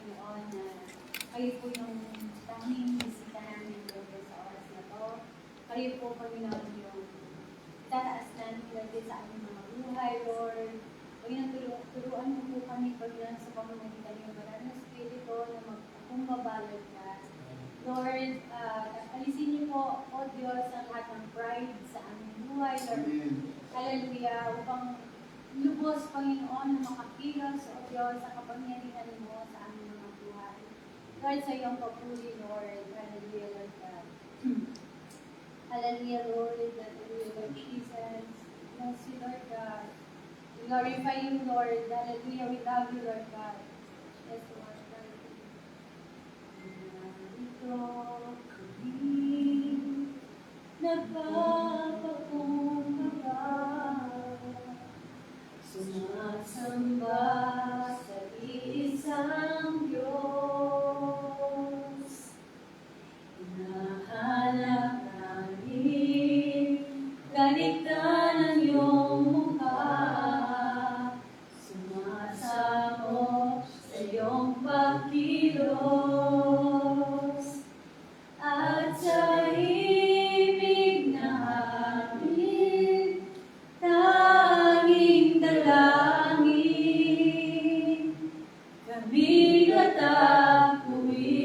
Panginoon, na kayo po yung tanging bisita namin Lord sa oras na to. Kayo po, Panginoon, yung tataas namin Lord sa aming mga buhay, Lord. Panginoon, turuan mo po kami, Panginoon, sa pamamagitan ng Banal na Espiritu na magpakumbabalo ka. Lord, alisin niyo po, O Diyos, ang lahat ng pride sa aming buhay, Lord. Hallelujah, upang lubos, Panginoon, na makakilos, O Diyos, sa kapangyarihan mo sa aming mga buhay. Lord, sa iyong papuri, Lord. Hallelujah, Lord God. Hallelujah, Lord. Hallelujah, Lord Jesus. Bless you, Lord God. We glorify you, Lord. Hallelujah, we love you, Lord God. Yes, Lord. Narito kami, nagpapakumbaba, sumasamba sa iisang Diyos. Hinahanap namin kaligtan ng iyong mukha, sumasamo sa iyong pagkilos, at sa ibig na amin tanging dalangin, kami tatapuin.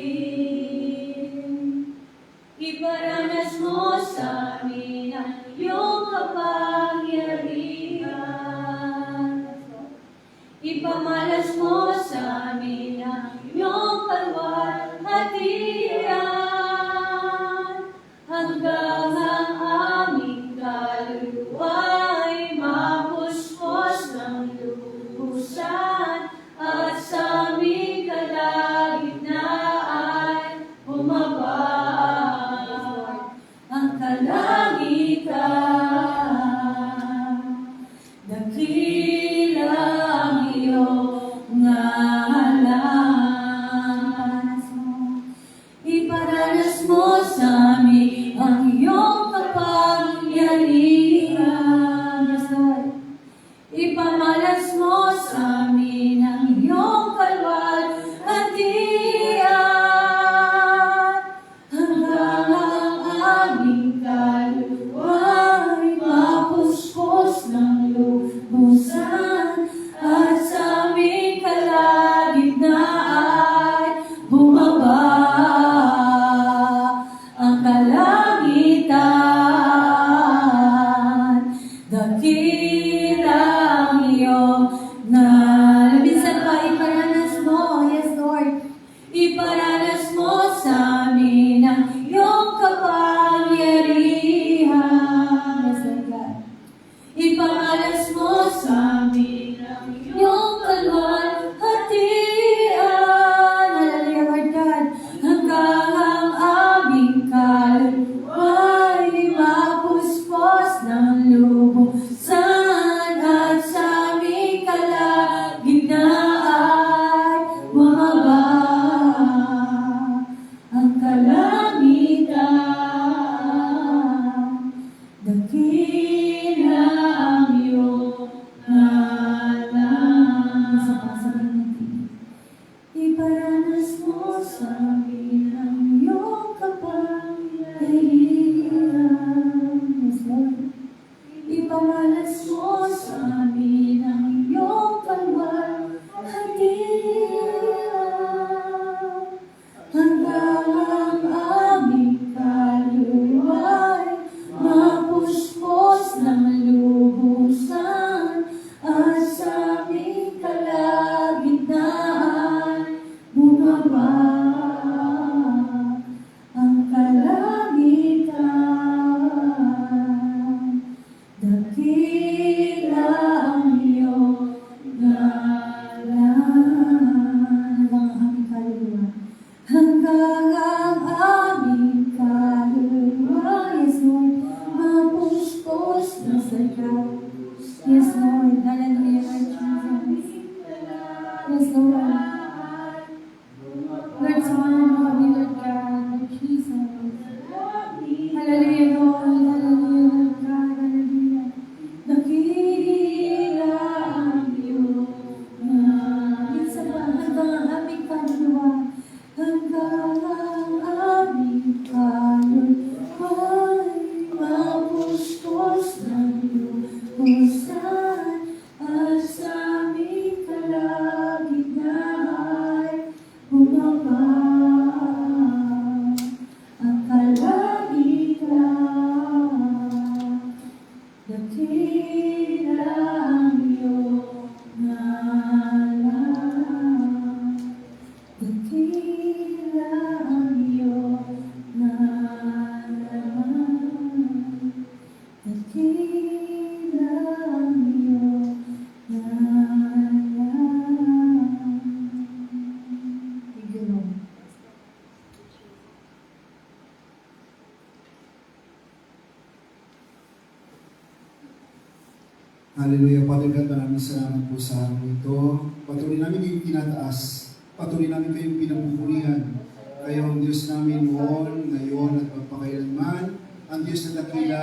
Iparanas mo sa amin ang iyong kapangyarihan, ipamalas mo sa amin ang iyong kalwalhatian, hanggang ang aming kaluluwa ay mapuspos ng lubusan, at sa aming kalagitnaan bumaba ang kalangitan. Dakila ang iyong ngalan, iparanas mo sa amin ang iyong kapangyarihan, ipamalas mo sa amin ang iyong kalwalhatian, hanggang ang aming kaluluwa ay mapuspos ng lubusan, at sa aming kalagitnaan bumaba ang kalangitan. Dakila ang iyong ngalan. Minsan pa iparanas mo, yes Lord, iparanas mo sa amin ang iyong kapangyarihan, yes Lord God. Ipamalas mo sa amin ang iyong kalwalhatian, hallelujah Lord God, hanggang ang aming kaluluwa ay mapuspos ng lubusan, at sa aming kalagitnaan bumaba ang kalangitan. Dakila ang iyong ngalan. Iparanas mo sa amin ang iyong kapangyarihan, yes Lord. Ipamalas mo sa amin ang iyong kalwalhatian, hanggang ang aming kaluluwa ay mapuspos ng lubusan, at sa aming kalagitnaan bumaba ang kalangitan. Dakila ang iyong ngalan, hanggang ang aming kaluluwa, yes Lord, mapuspos na sa ikaw, yes Lord. Hallelujah Lord Jesus, yes Lord. Lord, samahan mo kami Lord God, Lord Jesus. Hallelujah Lord, hallelujah Lord God, hallelujah. Dakila ang iyong ngalan. Minsan pa hanggang ang aming kaluluwa, Hallelujah. Father God, maraming salamat po sa araw ito. Patuloy namin kayong tinataas. Patuloy namin kayong pinapupurihan. Kayo ang Diyos namin noon, ngayon at magpakailanman. Ang Diyos na dakila.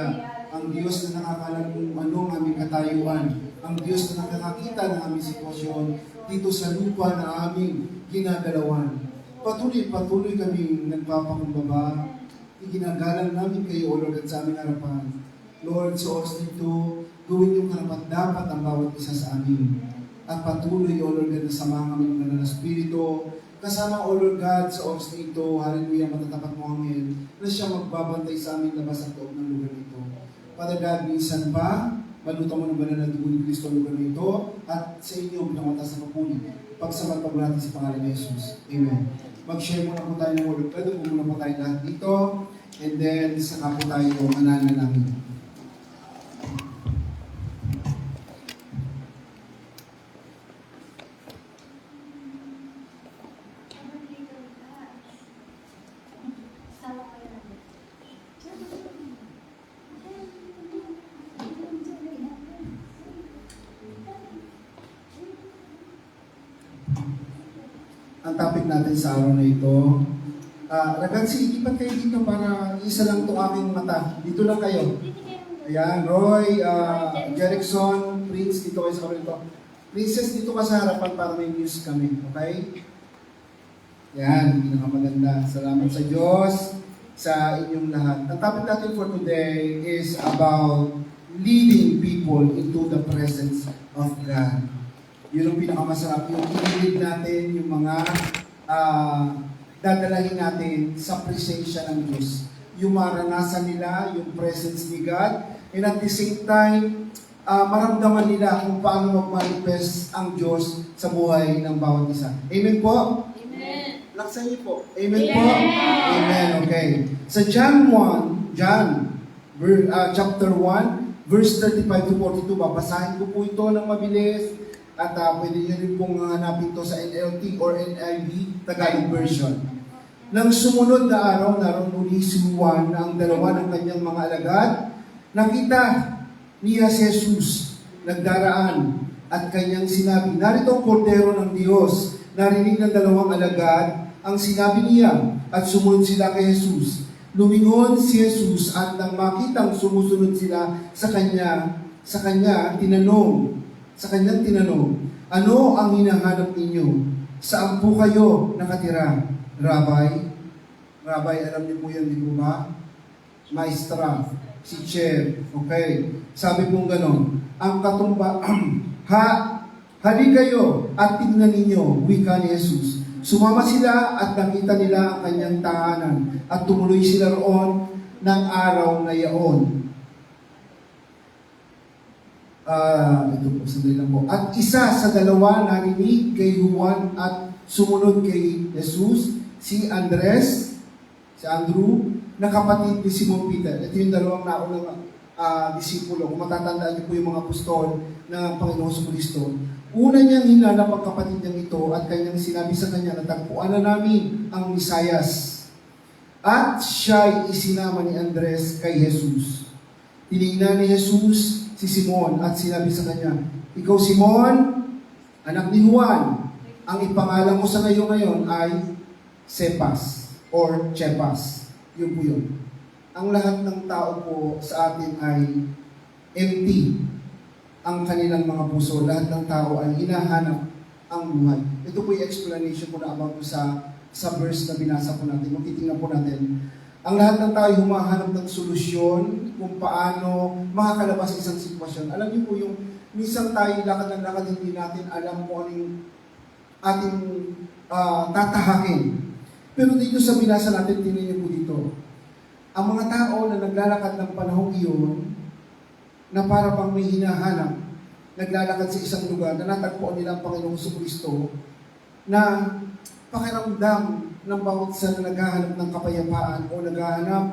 Ang Diyos na nakakalam kung ano ang aming katayuan. Ang Diyos na nakakakita ng aming sitwasyon dito sa lupa na aming ginagalawan. Patuloy kaming nagpapakumbaba. Iginagalang namin kayo, O Lord, at sa aming harapan. Lord, sa oras nito, gawin yung karapat-dapat ang bawat isa sa amin. At patuloy, O Lord God, na samahan kami ng banal na Espiritu. Kasama, O Lord God, sa oras nito, hallelujah, matatapat mo amin, na siya magbabantay sa amin labas at loob ng lugar nito. Father God, minsan pa, maluto mo ng banal na dugo ni Kristo ang lugar nito, at sa inyo, pinamatas na papuli. Pagsamat pa natin sa pangalan ni Jesus. Amen. Mag-share muna po tayo ng word of God. Huwag muna po tayo lahat dito. And then, saka po tayo mananalangin. Ang topic natin sa araw na ito, Ragansi, ipat kayo dito para isa lang itong aking mata. Dito lang kayo. Ayan, Roy, Jerickson, Prince, dito kayo sa kabilang ito. Princess, dito ka sa harapan para may news kami. Okay? Yan, pinakamaganda. Salamat sa Diyos, sa inyong lahat. Ang topic natin for today is about leading people into the presence of God. Yun ang pinakamasarap. Yung i-lead natin, yung mga dadalahin natin sa presensya ng Diyos. Yung maranasan nila, yung presence ni God, and at the same time, maramdaman nila kung paano mag-manifest ang Diyos sa buhay ng bawat isa. Amen po? Amen. Laksan niyo po. Amen po? Amen. Okay. Sa John chapter 1, verse 35 to 42, babasahin ko po ito ng mabilis. At pwede nyo rin pong hanapin ito sa NLT or NIV, Tagalog version. Nang sumunod na araw, naroon uli si Juan na ang dalawa ng kanyang mga alagad. Nakita niya si Jesus nagdaraan at kanyang sinabi, narito ang kordero ng Diyos. Narinig ng dalawang alagad ang sinabi niya at sumunod sila kay Jesus. Lumingon si Jesus at nang makitang sumusunod sila sa kanyang tinanong, ano ang hinahanap ninyo? Saan po kayo nakatira? Rabbi, alam niyo po yan, di po ba? Maestra, si Chair, okay? Sabi pong ganon, ang katumba, hali kayo at tingnan ninyo, wika ni Jesus. Sumama sila at nakita nila ang kanyang tahanan at tumuloy sila roon ng araw na yaon. Ito po, sandali lang po. At isa sa dalawa narinig kay Juan at sumunod kay Jesus, si Andrew, na kapatid ni Simon Peter. Ito yung dalawang naunang disipulo. Kung matatandaan niyo po yung mga apostol ng Panginoon Kristo. Una niyang hinanap ang kapatid niyang ito at kanyang sinabi sa kanya, natagpuan na namin ang Misayas. At siya'y isinama ni Andres kay Jesus. Tinignan ni Jesus si Simon at sinabi sa kanya, ikaw Simon, anak ni Juan, ang ipangalan mo sa ngayon ay Cephas or Cephas. Yun po yun. Ang lahat ng tao po sa atin ay empty ang kanilang mga puso. Lahat ng tao ay hinahanap ang buhay. Ito po yung explanation po na about sa verse na binasa po natin. Kung titingnan po natin, ang lahat ng tao ay humahanap ng solusyon kung paano makakalabas sa isang sitwasyon. Alam niyo po yung minsan tayo lakad ng lakad hindi natin alam kung ano yung ating tatahakin. Pero dito sa binasa natin, tingnan niyo po dito. Ang mga tao na naglalakad ng panahong iyon, na para pang may hinahanap, naglalakad sa isang lugar na natagpuan nila ang Panginoong Kristo, na pakiramdam ng bawat isa na naghahanap ng kapayapaan o naghahanap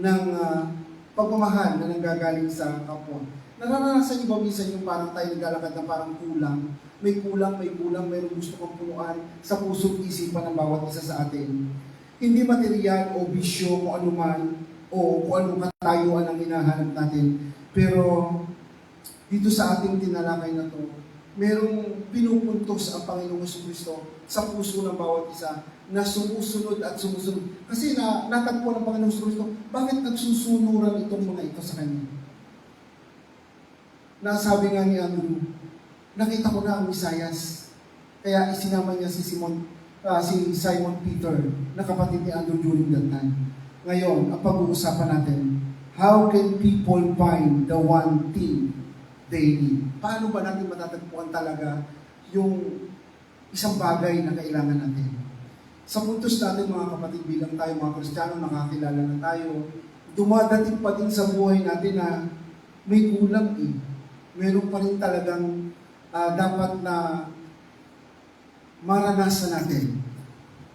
ng pagmamahal na nanggagaling sa kapwa. Nararanasan niyo ba minsan yung parang tayo naglalakad na parang kulang? May kulang, mayroong gusto kang punuan sa puso't isipan ng bawat isa sa atin. Hindi material o bisyo o anuman o kung anong katayuan ang hinahanap natin. Pero dito sa ating tinalakay na to, merong pinupuntos ang Panginoong Jesucristo sa puso ng bawat isa na sumusunod at sumusunod. Kasi natagpo ng Panginoong Jesucristo, bakit nagsusunuran itong mga ito sa Kanya? Nasabi nga ni Andrew, nakita ko na ang Misayas. Kaya isinama niya si Simon Peter, na kapatid ni Andrew during that time. Ngayon, ang pag-uusapan natin, how can people find the one thing they need? Paano ba natin matatagpuan talaga yung isang bagay na kailangan natin? Sa puntos natin mga kapatid, bilang tayo mga Kristiyano, nakakilala na tayo, dumadating pa din sa buhay natin na may kulang Meron pa rin talagang dapat na maranasan natin.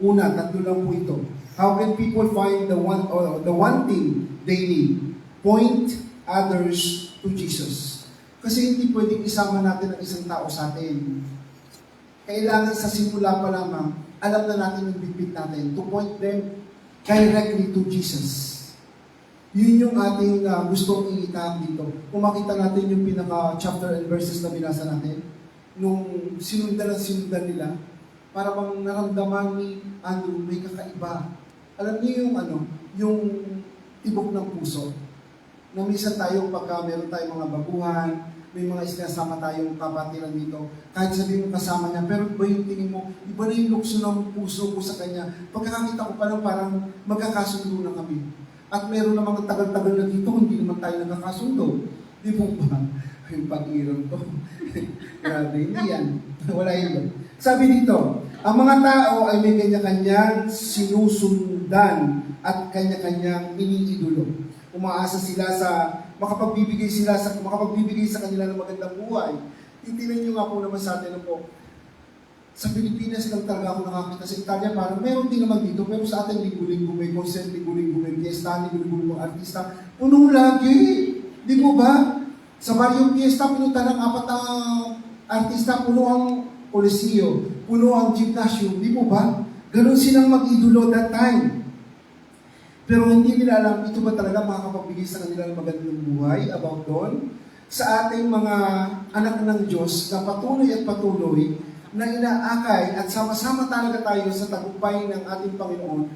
Una, tatlo lang po ito. How can people find the one thing they need? Point others to Jesus. Kasi hindi pwedeng isama natin ang isang tao sa atin. Kailangan sa simula pa lamang, alam na natin yung bitbit natin to point them directly to Jesus. Yun yung ating gustong iitahang dito. Kung makita natin yung pinaka-chapter and verses na binasa natin, nung sinundan nila, para bang naramdaman ni Andrew, may kakaiba. Alam niyo yung yung tibok ng puso. Na minsan tayo, pagka meron tayong mga baguhan, may mga isinasama tayong kapatiran dito, kahit sabihin mo kasama niya, pero iba yung tingin mo, iba na yung lukso ng puso ko sa kanya. Pagkakakita ko pa lang, parang magkakasundo na kami. At meron namang tagal-tagal na dito, hindi naman tayo nagkakasundo. Di po ba? Yung pag-iram ko. Grabe, hindi yan. Wala yun. Sabi dito, ang mga tao ay may kanya-kanyang sinusundan at kanya-kanyang iniidolo. Umaasa sila sa makapagbibigay sa kanila ng magandang buhay. Titignan niyo nga po naman sa atin po. Sa Pilipinas lang talaga ako nakakita sa Italia, parang meron din naman dito, pero sa atin linggo-linggo may concert, linggo-linggo may fiesta, linggo-linggo may artista. Puno lagi! Di mo ba? Sa Mario Fiesta, pinunta ng 4 na artista, puno ang Coliseo, puno ang gymnasium. Di mo ba? Ganon silang mag-idolo that time. Pero hindi nila alam, ito ba talaga makakapagbigay sa kanila ng magandang buhay about doon? Sa ating mga anak ng Diyos na patuloy at patuloy, na inaakay at sama-sama talaga tayo sa tagumpay ng ating Panginoon,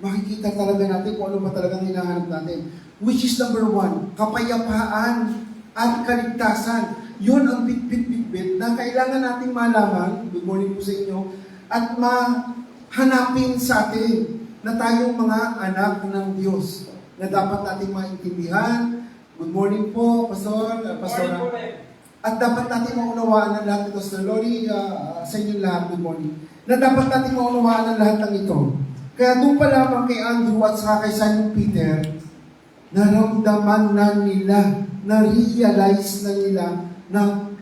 makikita talaga natin kung ano ba talagang hinahanap natin. Which is number 1, kapayapaan at kaligtasan. Yun ang bit-bit-bit-bit na kailangan nating malaman, good morning po sa inyo, at mahanapin sa atin na tayong mga anak ng Diyos na dapat nating maintindihan. Good morning po, Pastor. At dapat natin maunawaan ng lahat ito. Sir Lori, sa inyo lahat, good morning. Na dapat natin maunawaan ng lahat ng ito. Kaya doon pa lamang kay Andrew at saka kay Simon Peter, naramdaman na nila, na-realize na nila na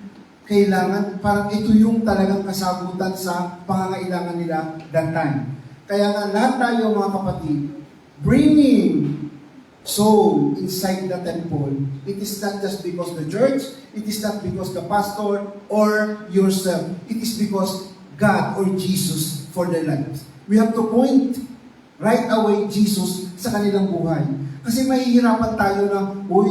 kailangan, parang ito yung talagang kasagutan sa pangangailangan nila that time. Kaya nga lahat tayo mga kapatid, bringing soul inside the temple, it is not just because the church, it is not because the pastor or yourself. It is because God or Jesus for their lives. We have to point right away Jesus sa kanilang buhay. Kasi mahihirapan tayo na,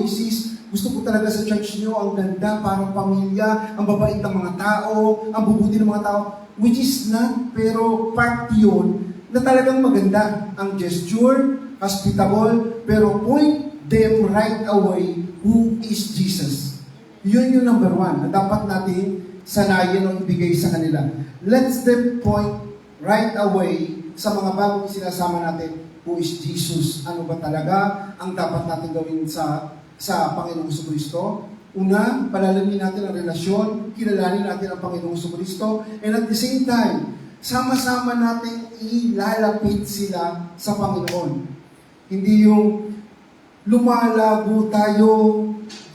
sis, gusto ko talaga sa church nyo, ang ganda, parang pamilya, ang babait ng mga tao, ang bubuti ng mga tao, which is not, pero part yun na talagang maganda. Ang gesture, hospitable, pero point them right away who is Jesus. Yun yung number 1 na dapat natin sanayin o ibigay sa kanila. Let's them point right away sa mga bagong sinasama natin, who is Jesus. Ano ba talaga ang dapat natin gawin sa Panginoong Jesucristo? Una, palalamin natin ang relasyon, kilalanin natin ang Panginoong Jesucristo, and at the same time, sama-sama natin ilalapit sila sa Panginoon. Hindi yung lumalago tayo,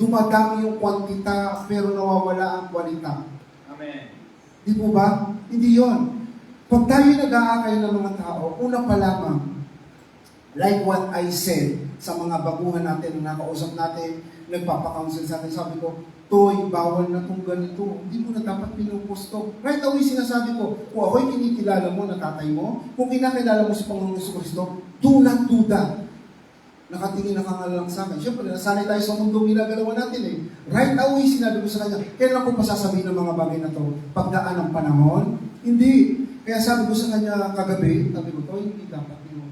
dumadami yung kwantita, pero nawawala ang kwalita. Amen. Di po ba? Hindi yon. Pag tayo nag-aakay ng mga tao, una pa lamang, like what I said sa mga baguhan natin na nakausap natin, nagpapakounsel sa atin, sabi ko, Toy, bawal na itong ganito. Hindi mo na dapat pinuposto. Right away sinasabi ko, kung ako'y kinikilala mo na tatay mo, kung kinakilala mo sa Panginoong Jesucristo, do not do that. nakatingin, nakangalang sa akin. Siyempre, nasanay tayo sa mundong ginagalawan natin eh. Right away, sinabi ko sa kanya, kailan ko pasasabihin ng mga bagay na to? Pagdaan ng panahon? Hindi. Kaya sabi ko sa kanya kagabi, sabi ko, to, hindi dapat yun.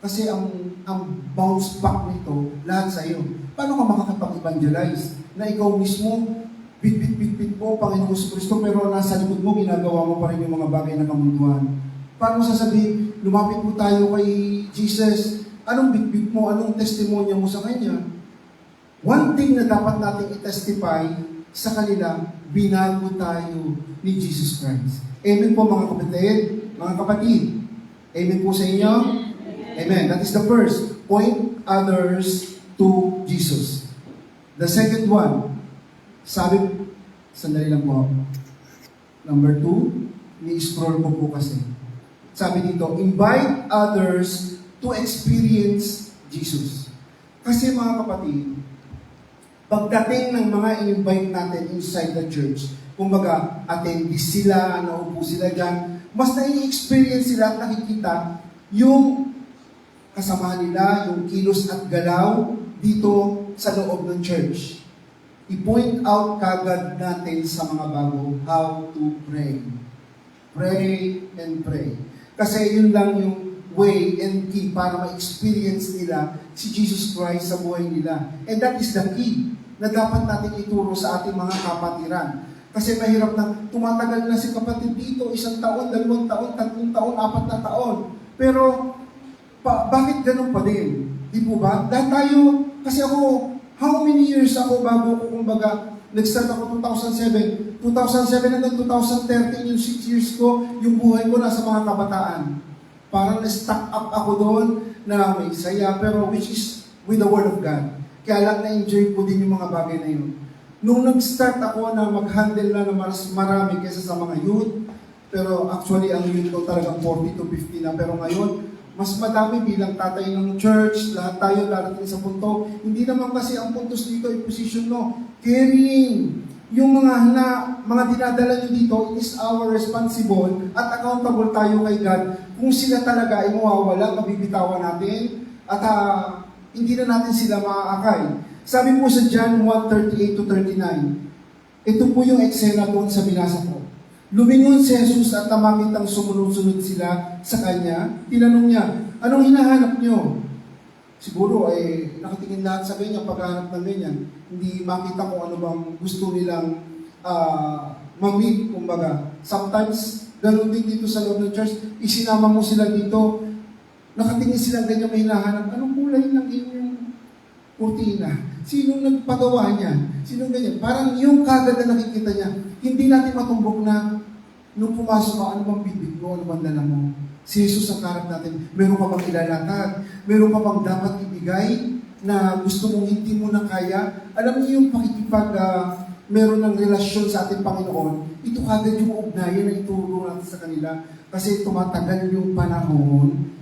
Kasi ang bounce back nito, lahat sa iyo. Paano ka makakapag-evangelize? Na ikaw mismo, bit mo, Panginoon Kristo, pero nasa likod mo, ginagawa mo pa rin yung mga bagay na kamunduhan. Paano sasabihin, lumapit mo tayo kay Jesus, anong bit mo, anong testimonya mo sa Kanya? One thing na dapat natin i-testify sa kanila, binago tayo ni Jesus Christ. Amen po mga kapatid, mga kapatid. Amen po sa inyo? Amen. That is the first. Point others to Jesus. The second one, sabi, sandali lang po. Number 2, ni-scroll ko po kasi. Sabi dito, invite others to experience Jesus. Kasi mga kapatid, pagdating ng mga in-invite natin inside the church, kumbaga, attendees sila, naupo sila dyan, mas nai-experience sila at nakikita yung kasamahan nila, yung kilos at galaw dito sa loob ng church. I-point out kagad natin sa mga bago how to pray. Pray and pray. Kasi yun lang yung way and key para ma-experience nila si Jesus Christ sa buhay nila. And that is the key na dapat natin ituro sa ating mga kapatiran. Kasi mahirap na tumatagal na si kapatid dito, 1 taon, 2 taon, 3 taon, 4 na taon. Pero bakit ganun pa din? Di po ba? Dahil tayo, kasi ako, how many years ako bago ko, kumbaga, nag-start ako 2007. 2007 hanggang 2013, yung 6 years ko, yung buhay ko nasa mga kabataan. Parang na-stuck up ako doon na may saya, pero which is with the Word of God. Kaya lang na-enjoy ko din yung mga bagay na yun. Nung nag-start ako na mag-handle na mas marami kaysa sa mga youth, pero actually ang youth ko talagang 40 to 50 na, pero ngayon, mas madami bilang tatay ng church, lahat tayo darating sa punto. Hindi naman kasi ang puntos dito ay position no, carrying. Yung mga dinadala nyo dito, it is our responsible at accountable tayo kay God kung sila talaga ay mawawala, mabibitawan natin, at hindi na natin sila maaakay. Sabi po sa John 1:38 to 39, ito po yung eksena doon sa binasa ko. Lumingon si Jesus at makitang sumunod-sunod sila sa kanya. Tinanong niya, anong hinahanap niyo? Siguro ay nakatingin lahat sa ganyan, paghahanap ng ganyan. Hindi makita kung ano bang gusto nilang ma-meet, kumbaga. Sometimes, ganun din dito sa loob ng church, isinama mo sila dito, nakatingin sila ganyan, may hinahanap. Anong kulay ng inyong kurtina? Sinong nagpagawa niya? Sinong ganyan? Parang yung kagad na nakikita niya, hindi natin matumbok na nung pumasok ka, ano bang bibig mo, ano bang dala mo? Si Jesus ang karap natin. Meron ka bang ilalatag? Meron ka bang dapat ibigay na gusto mong hindi mo na kaya? Alam niyo yung meron ng relasyon sa ating Panginoon, ito kagad yung ugnayan na ituro natin sa kanila. Kasi tumatagal yung panahon,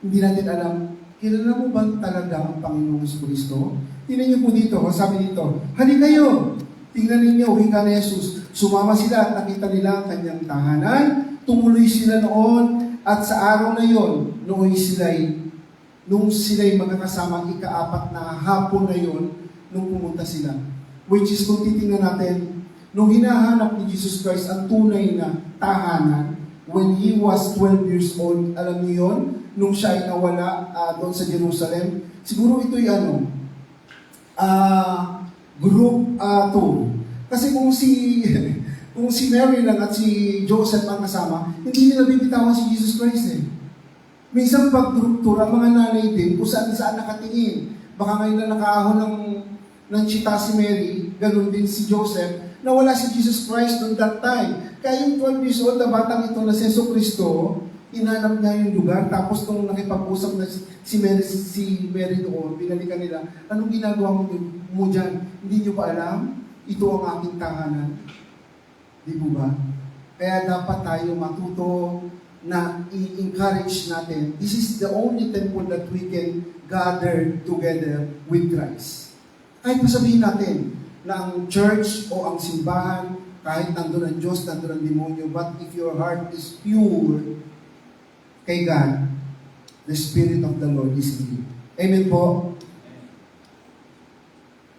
hindi natin alam, kilala mo ba talaga ang Panginoong Kristo? Tingnan niyo po dito, sabi dito, halika kayo, tingnan ninyo, wika ni Jesus. Sumama sila at nakita nila ang kanyang tahanan, tumuloy sila noon, at sa araw na yon, nung sila'y magkakasama, ika-4 na hapon na yon, nung pumunta sila. Which is, kung titingnan natin, nung hinahanap ni Jesus Christ ang tunay na tahanan, when He was 12 years old, alam niyo yon, nung siya ay nawala doon sa Jerusalem, siguro ito'y group 2. Kasi kung si Mary lang at si Joseph ang kasama, hindi nila bibitawan si Jesus Christ eh. Minsan pag group tour, ang mga nanay din, kung saan nakatingin. Baka ngayon na nakaahon ng chita si Mary, ganun din si Joseph, na wala si Jesus Christ noong that time. Kaya yung 12 years old na batang ito na si Yesu Cristo, inanap niya yung lugar, tapos nung nakipag-usap na si Mary doon, binalikan nila, anong ginagawa mo dyan? Hindi niyo ba alam? Ito ang aking tahanan. Di po ba? Kaya dapat tayo matuto na i-encourage natin. This is the only temple that we can gather together with Christ. Kahit masabihin natin na ang church o ang simbahan, kahit nandun ang Diyos, nandun ang demonyo, but if your heart is pure kay God, the Spirit of the Lord is in you. Amen po?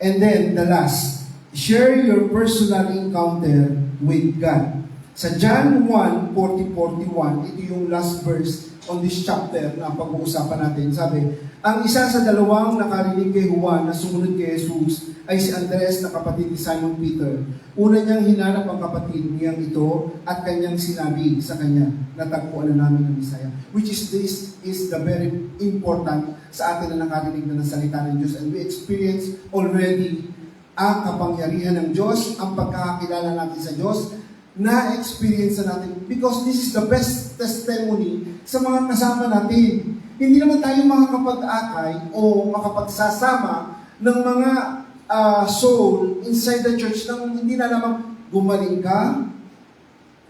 And then, the last, share your personal encounter with God. Sa John 1:40-41, ito yung last verse on this chapter na pag-uusapan natin. Sabi, ang isa sa dalawang nakarinig kay Juan na sumunod kay Jesus ay si Andres na kapatid ni Simon Peter. Una niyang hinanap ang kapatid niyang ito at kanyang sinabi sa kanya, natagpuan na namin ang Bisaya. Which is this is the very important sa atin na nakarinig na ng salita ng Diyos. And we experience already ang kapangyarihan ng Diyos, ang pagkakakilala natin sa Diyos, na-experience natin because this is the best testimony sa mga kasama natin. Hindi naman tayo makakapag-akay o makapagsasama ng mga soul inside the church nang hindi na lamang gumaling ka,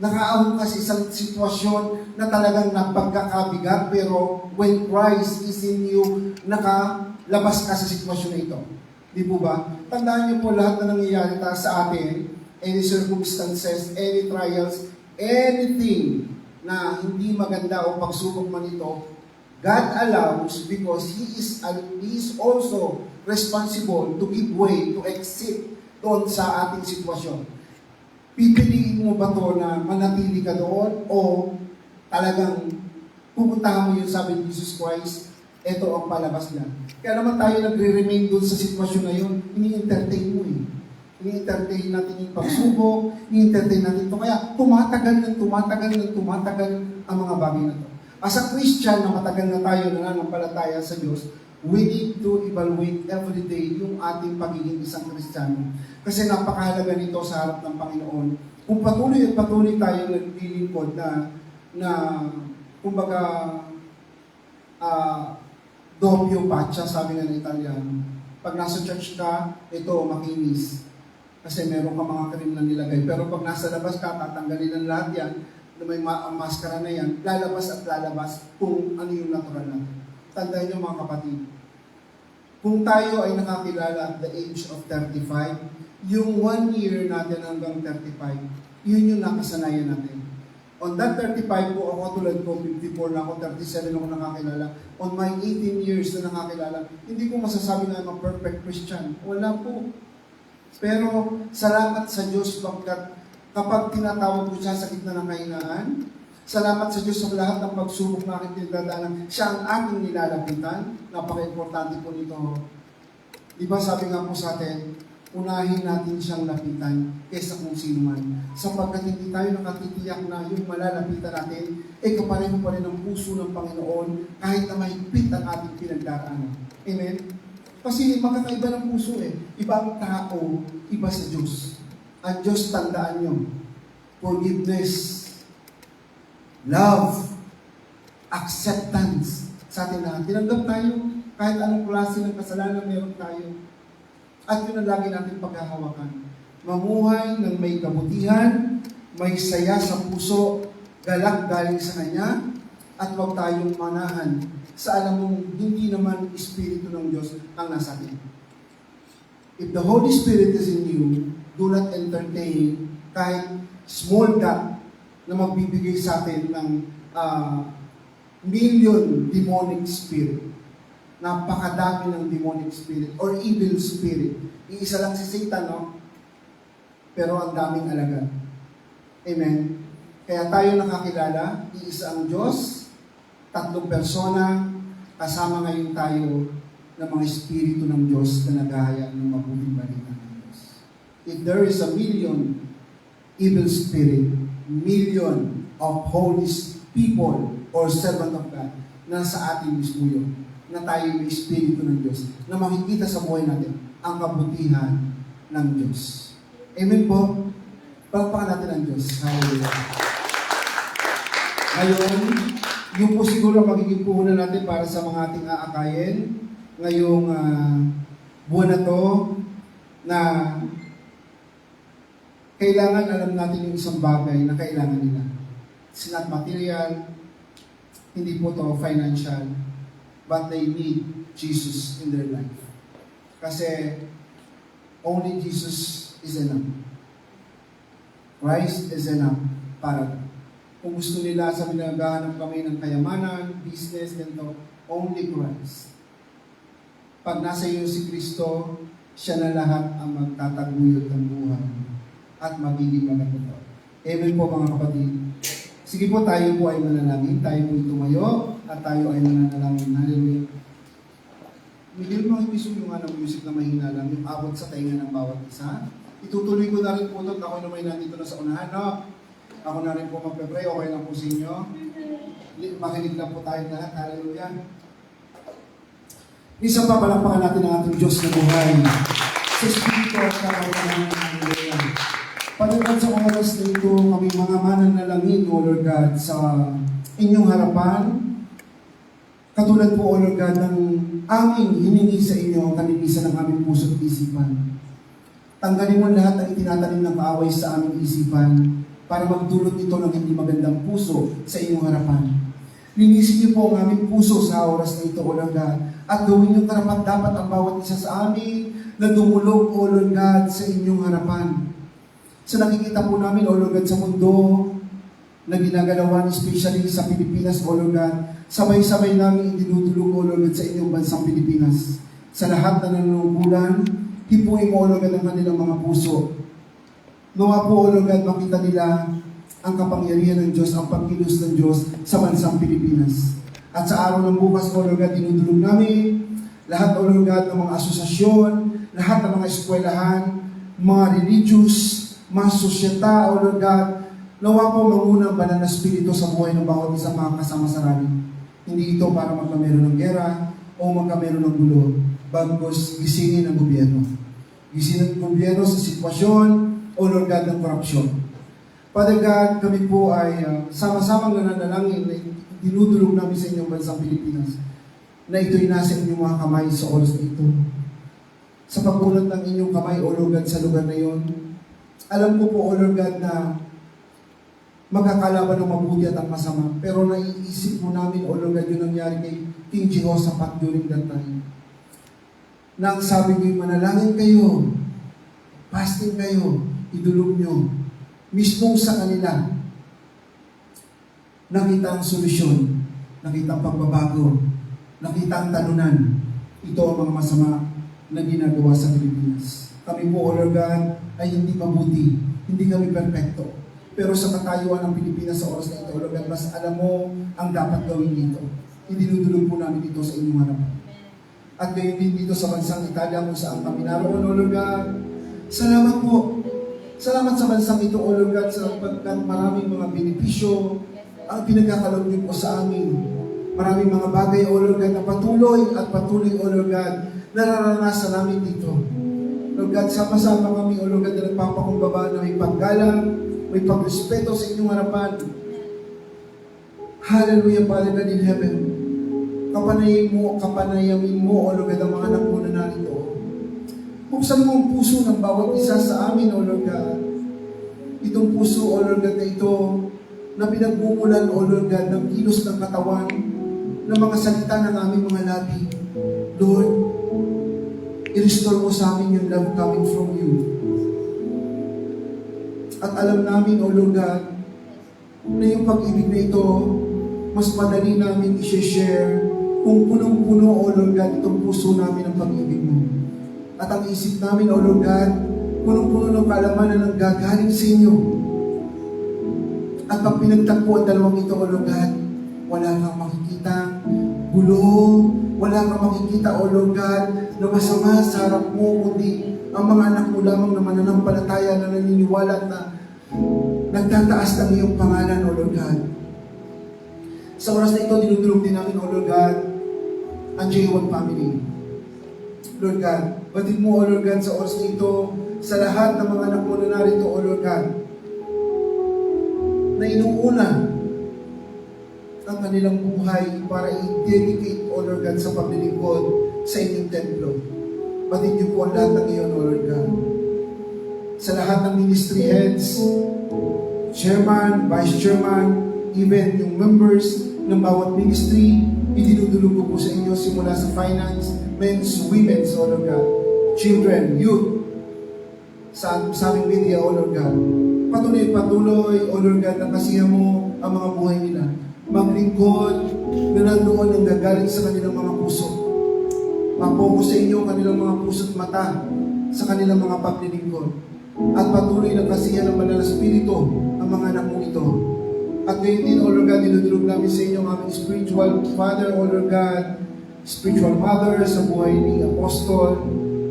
nakaahon ka sa isang sitwasyon na talagang napagkakabigat, pero when Christ is in you, nakalabas ka sa sitwasyon na ito. Di po ba? Tandaan niyo po lahat na nangyayari sa atin, any circumstances, any trials, anything na hindi maganda o pagsubok man ito, God allows because He is also responsible to give way, to exit doon sa ating sitwasyon. Pipiliin mo ba to na manatili ka doon o talagang pupuntahan mo yung sabi ni Jesus Christ, ito ang palabas niya. Kaya naman tayo nagre-remain doon sa sitwasyon na yun, ini-entertain mo eh. Ini-entertain natin yung pagsubok, ini-entertain natin ito. Kaya tumatagal ang mga bagay na ito. As a Christian na matagal na tayo nananampalataya sa Diyos, we need to evaluate every day yung ating pagiging isang Kristiyano. Kasi napakahalaga nito sa harap ng Panginoon. Kung patuloy at patuloy tayo naglilingkod na kumbaga, doppio faccia, sabi nga ng Italiano. Pag nasa church ka, ito, makinis. Kasi meron ka mga cream na nilagay. Pero pag nasa labas ka, tatanggalin ang lahat yan, na may maskara na yan, lalabas at lalabas kung ano yung natural natin. Tandaan nyo mga kapatid, kung tayo ay nakakilala at the age of 35, yung 1 year natin hanggang 35, yun yung nakasanayan natin. On that 35 po, ako tulad ko, 54 na ako, 37 ako nakakilala. On my 18 years na nakakilala, hindi ko masasabi na I'm a perfect Christian. Wala po. Pero salamat sa Diyos kapag tinatawag ko siya sa gitna ng kahinaan, salamat sa Diyos sa lahat ng pagsubok na aking tinadaanan. Siya ang aking nilalapitan. Napaka-importante po nito. Diba sabi nga po sa atin, unahin natin siyang lapitan kaysa kung sino man. Sapagkat hindi tayo nakatitiyak na yung malalapitan natin, kapareho pa rin ang puso ng Panginoon kahit na mahigpit ang ating pinagdaraanan. Amen? Kasi magkakaiba ng puso Iba ang tao, iba sa Diyos. Ang Diyos, tandaan nyo, forgiveness, love, acceptance sa atin na tinanggap tayo kahit anong klase ng kasalanan meron tayo. At yun ang lagi natin paghahawakan. Mamuhay ng may kabutihan, may saya sa puso, galak galing sa Kanya, at huwag tayong manahan sa alam mong hindi naman Espiritu ng Diyos ang nasa atin. If the Holy Spirit is in you, do not entertain kahit small gap na magbibigay sa atin ng million demonic spirit. Napakadami ng demonic spirit or evil spirit. Iisa lang si Satan, no? Pero ang daming alagad. Amen? Kaya tayo nakakilala, iisa ang Diyos, 3 persona, kasama ngayon tayo ng mga espiritu ng Diyos na naghahayag ng mabuting balita ng Diyos. If there is a million evil spirit, million of holy people or servant of God, nasa atin mismo yun, na tayo yung espiritu ng Diyos, na makikita sa buhay natin ang kabutihan ng Diyos. Amen po? Palakpakan natin ang Diyos. Hallelujah. Ngayon, yung po siguro magiging puhunan natin para sa mga ating aakayin ngayong buwan na to, na kailangan alam natin yung isang bagay na kailangan nila. It's not material, hindi po to financial, but they need Jesus in their life. Kasi only Jesus is enough. Christ is enough para kung gusto nila, sabi na naghahanap kami ng kayamanan, business, ganito, only Christ. Pag nasa iyo si Kristo, siya na lahat ang magtataguyod ng buhay at magiging maganda. Amen po mga kapatid. Sige po, tayo po ay manalangin, tayo po tumayo, at tayo ay mananalangin. Hallelujah. Miguel, makikiso yung music na mahina lang, yung abot sa tainga ng bawat isa. Itutuloy ko na rin po ito, ako naman nandito na sa unahan, no? Ako na rin po magpe-pray, okay lang po sa inyo. Makinig lang po tayo lahat, hallelujah. Isang papalakpakan natin ang ating Diyos na buhay. Sa Espiritu at kakawalan ng hallelujah. Pagdating sa oras na ito, kami mga mananalangin, O Lord God, sa inyong harapan. Katulad po, O Lord God, ng aming hiningi sa inyo ang kalinisan ng aming puso at isipan. Tanggalin mo lahat ng itinatanim ng kaaway sa aming isipan para magdulot nito ng hindi magandang puso sa inyong harapan. Linisin niyo po ang aming puso sa oras na ito, O Lord God, at gawin niyo karapat-dapat ang bawat isa sa amin na dumulog, O Lord God, sa inyong harapan. Sa nakikita po namin, O Lord God, sa mundo na ginagalawan, especially sa Pilipinas, O Lord God, sabay-sabay namin idinudulog, O Lord God, sa inyong bansang Pilipinas. Sa lahat na nanunungkulan, hipuin mo, O Lord God, ang kanilang mga puso. Nawa po, O Lord God, makita nila ang kapangyarihan ng Diyos, ang pagkilos ng Diyos sa bansang Pilipinas. At sa araw ng bukas, O Lord God, dinudulog namin lahat, O Lord God, ng mga asosasyon, lahat ng mga eskwelahan, mga religious, mga sosyeta, O Lord God, nawa po manguna ang banal na spirito sa buhay ng bawat isang mga kasama sa rally. Hindi ito para magkamero ng gera o magkamero ng gulo, bagos gisingin ng gobyerno. Gisingin ng gobyerno sa sitwasyon, O Lord God, ng korupsyon. Father God, kami po ay sama-samang nananalangin na dinudulog namin sa inyong bansang Pilipinas na ito'y nasa inyong mga kamay sa oras na ito. Sa pagbulat ng inyong kamay, O Lord God, sa lugar na iyon, alam ko po, O Lord God, na magkakalaban ng mabuti at ang masama. Pero naiisip mo namin, O Lord God, yung nangyari kay King Jehoshaphat during that time. Na ang sabi ko, manalangin kayo, fasting kayo, idulog nyo. Mismong sa kanila, nakita ang solusyon, nakita ang pagbabago, nakita ang talunan. Ito ang mga masama na ginagawa sa Pilipinas. Kami po, O Lord God, ay hindi mabuti, hindi kami perfecto. Pero sa katayuan ng Pilipinas sa oras na ito, O Lord God, mas alam mo ang dapat gawin dito. Idinudulog po namin ito sa inyong harapan. At gayon din dito sa bansang Italia kung saan kami naroon, O Lord God. Salamat po. Salamat sa bansang ito, O Lord God, sa maraming mga benepisyo ang pinagkakaloob niyo po sa amin. Maraming mga bagay, O Lord God, na patuloy, O Lord God, nararanasan namin dito. Lord God, sama-sama kami, O Lord God, na nagpapakumbaba na may paggalang, may pagrespeto sa inyong harapan. Hallelujah, Father God in heaven. Kapanayamin mo, O Lord God, ang mga anak mo na narito. Buksan mo ang puso ng bawat isa sa amin, O Lord God. Itong puso, O Lord God, na ito, na pinagbumulan, O Lord God, ng kilos ng katawan, ng mga salita ng aming mga labi. Lord, i-restore mo sa amin yung love coming from you. At alam namin, O Lord God, na yung pag-ibig na ito, mas madali namin i-share kung punong-puno, O Lord God, itong puso namin ang pag-ibig mo. At ang isip namin, O Lord God, punong-puno ng kaalaman na nanggagaling sa inyo. At pag pinagtagpo ang dalawang ito, O Lord God, wala kang makikita gulo, wala kang makikita, O Lord God, na masama sa harap mo, kundi ang mga anak mo lamang na mananampalataya na naniniwala na nagtataas ng iyong pangalan, O Lord God. Sa oras na ito, dinudulog din namin, O Lord God, ang J1 family. Lord God, batid mo, O Lord God, sa oras na ito, sa lahat ng mga anak mo na narito, O Lord God, na inuuna ang kanilang buhay para i-dedicate, O Lord God, sa paglilingkod sa inyong templo. Batid niyo po ang lahat ng iyon, O Lord God. Sa lahat ng ministry heads, chairman, vice chairman, even yung members ng bawat ministry, idinudulog ko po sa inyo simula sa finance, men's, women's, O Lord God, children, youth, sa aming media, O Lord God. Patuloy, O Lord God, na kasihan mo ang mga buhay nila. Maglingkod na nandoon ang gagaling sa kanilang mga puso. mapokus sa inyo ang kanilang mga puso't mata sa kanilang mga paglilingkod. At patuloy na kasihan ng Banal na Espiritu ang mga anak mo ito. At ngayon din, O Lord God, dinudulog namin sa inyo ang aming spiritual father, O Lord God, spiritual mother sa buhay ni Apostol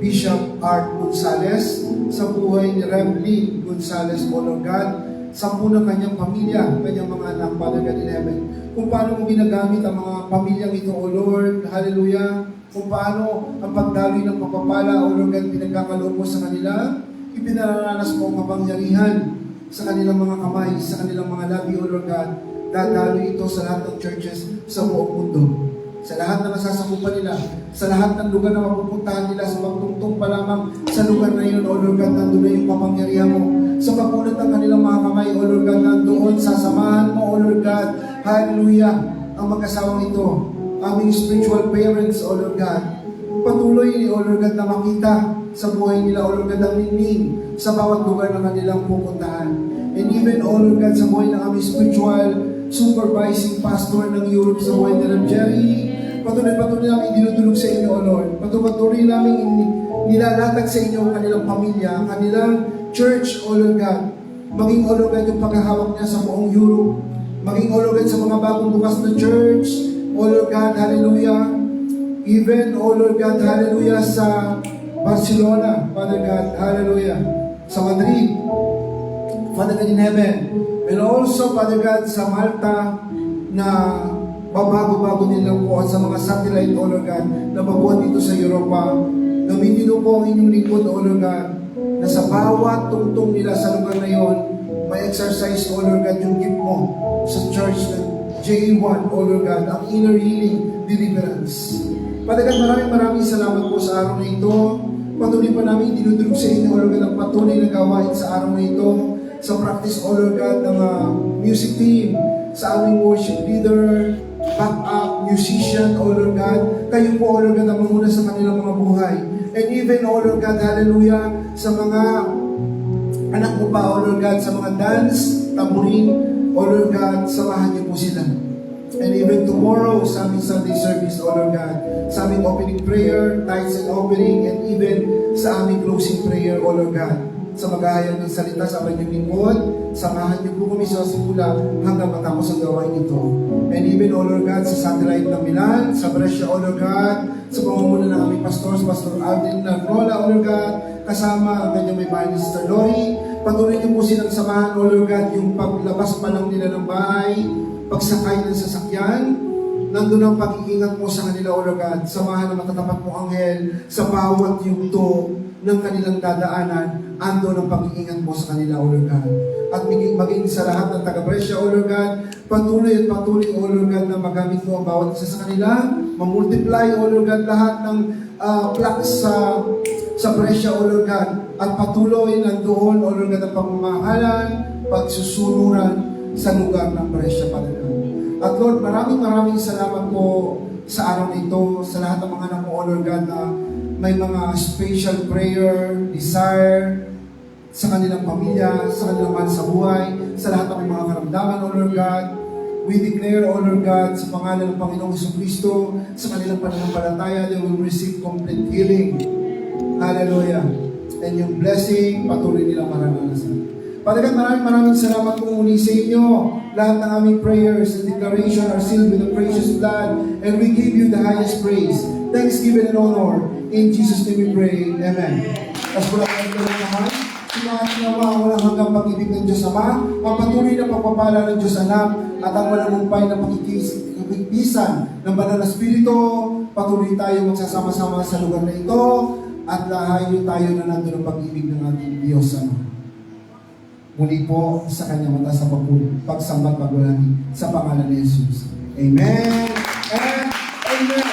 Bishop Art Gonzales, sa buhay ni Rev. Lynn Gonzales, O Lord God, sa ng kanyang pamilya, kanyang mga anak, Father God in heaven. Kung paano mo ginagamit ang mga pamilyang ito, O Lord, hallelujah, kung paano ang pagdaloy ng papapala, O Lord God, pinagkakaloob mo sa kanila, ipinaranas mo ang kapangyarihan sa kanilang mga kamay, sa kanilang mga labi, O Lord God, dadaloy ito sa lahat ng churches sa buong mundo. Sa lahat na nasasakupan nila, sa lahat ng lugar na mapupuntahan nila, sa pagtungtong pa lamang sa lugar na yun, O Lord God, nandun na yung kapangyarihan mo. Sa pagpulat ng kanilang mga kamay, O Lord God, nandoon, sasamahan mo, O Lord God, hallelujah, ang mag-asawang ito, aming spiritual parents, O Lord God. Patuloy, O Lord God, na makita sa buhay nila, O Lord God, ang ningning sa bawat lugar na kanilang pupuntahan. And even, O Lord God, sa buhay ng aming spiritual supervising pastor ng Europe sa buhay ni Jerry, patuloy namin dinudulog sa inyo, O Lord. Patuloy namin nilalatag sa inyo ang kanilang pamilya, ang kanilang church, O Lord God. Maging, O Lord God, yung paghahawak niya sa buong Europe. Maging, O Lord God, sa mga bagong bukas na church, O Lord God, hallelujah. Even, O Lord God, hallelujah, sa Barcelona, Father God, hallelujah. Sa Madrid, Father God in heaven. And also, Father God, sa Malta, na babago-bago din lang po at sa mga satellite, O Lord God, na babuhan dito sa Europa. Gamitin po ang inyong lingkod, O Lord God, na sa bawat tungtong nila sa lugar na yon, may exercise, O Lord God, yung gift mo sa church ng J1, O Lord God, ang inner healing deliverance. Father God, maraming salamat po sa araw na ito. Patuloy pa namin dinudulog sa inyo, O Lord God, ang patuloy na gawain sa araw na ito, sa practice, O Lord God, ng music team, sa aming worship leader, back-up, musician, O Lord God. Kayo po, O Lord God, ang mamuna sa kanilang mga buhay. And even, O Lord God, hallelujah, sa mga anak mo pa, O Lord God, sa mga dance, tambourine, O Lord God, samahan niyo po sila. And even tomorrow, sa aming Sunday service, O Lord God, sa aming opening prayer, tithes and offering, and even sa aming closing prayer, O Lord God, sa maghahayag ng salita sa kanyang lingkod, samahan niyo po kami sa simula hanggang matapos ang gawain ito. And even, O Lord God, sa satellite ng Milan, sa Brescia, O Lord God, sa pamumuno ng aming pastors, Pastor Alvin Narrola, O Lord God, kasama ang kanyang may bahay ni Sister Lori. Patuloy niyo po silang samahan, O Lord God, yung paglabas pa lang nila ng bahay, pagsakay ng sasakyan, nandun ang pag-iingat mo sa kanila, O Lord God. Samahan ng matatapat mo anghel sa bawat yugto ng kanilang dadaanan, ando ng pag-iingat mo sa kanila, O Lord God. At maging sa lahat ng taga-Brescia, O Lord God, patuloy, O Lord God, na magamit mo ang bawat isa sa kanila, mamultiply, O Lord God, lahat ng plaques sa Brescia, O Lord God, at patuloy nandoon, O Lord God, ang pagmamahalan, pagsusunuran sa lugar ng Brescia, Father God. At Lord, maraming salamat po sa araw na ito, sa lahat ng mga anak mo, O Lord God, na may mga special prayer, desire sa kanilang pamilya, sa kanilang mahal sa buhay, sa lahat ng mga karamdaman, O Lord God. We declare, O Lord God, sa pangalan ng Panginoong Jesucristo, sa kanilang pananampalataya, they will receive complete healing. Hallelujah. And yung blessing, patuloy nilang maranasan. Father God, maraming salamat po muli sa inyo. Lahat ng aming prayers and declaration are sealed with the precious blood, and we give you the highest praise, thanksgiving and honor. In Jesus' name we pray. Amen. As po lang ito lang naman, sinasinawa ang walang hanggang pag-ibig ng Diyos Ama, ang patuloy na pagpapala ng Diyos Anak, at ang walang humpay na pagkikisan ng Banal na Espiritu. Patuloy tayo magsasama-sama sa lugar na ito, at lahayo tayo na nandun ang pag-ibig ng ating Diyos Ama. Muli po sa kanyang mata sa pagsambat pagwalangin sa pangalan ni Jesus. Amen and Amen.